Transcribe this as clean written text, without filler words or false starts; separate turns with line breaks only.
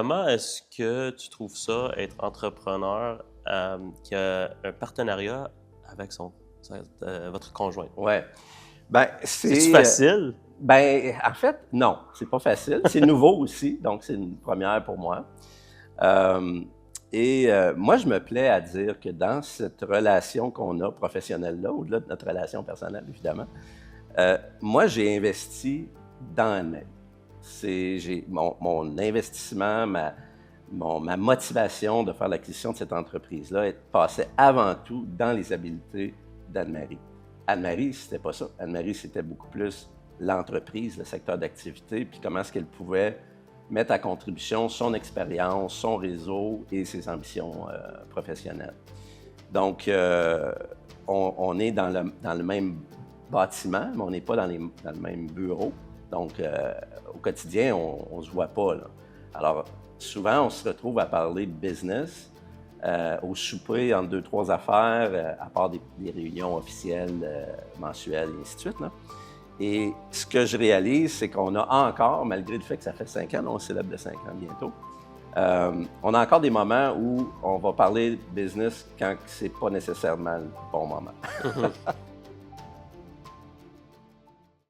Comment est-ce que tu trouves ça, être entrepreneur, qui a un partenariat avec votre conjoint?
Ouais. Ben,
C'est-tu facile?
en fait, non, c'est pas facile. C'est nouveau aussi, donc c'est une première pour moi. Euh, Moi, je me plais à dire que dans cette relation qu'on a professionnelle-là, au-delà de notre relation personnelle, évidemment, moi, j'ai investi dans Anne-Marie. Mon investissement, ma motivation de faire l'acquisition de cette entreprise-là passait avant tout dans les habiletés d'Anne-Marie. Anne-Marie, c'était pas ça. Anne-Marie, c'était beaucoup plus l'entreprise, le secteur d'activité, puis comment est-ce qu'elle pouvait mettre à contribution son expérience, son réseau et ses ambitions professionnelles. Donc, on est dans le même bâtiment, mais on n'est pas dans le même bureau. Donc, au quotidien, on ne se voit pas, là. Alors, souvent, on se retrouve à parler de business, au souper, entre deux, trois affaires, à part des réunions officielles, mensuelles, et ainsi de suite, là. Et ce que je réalise, c'est qu'on a encore, malgré le fait que ça fait 5 ans, on célèbre les 5 ans bientôt, on a encore des moments où on va parler de business quand c'est pas nécessairement le bon moment.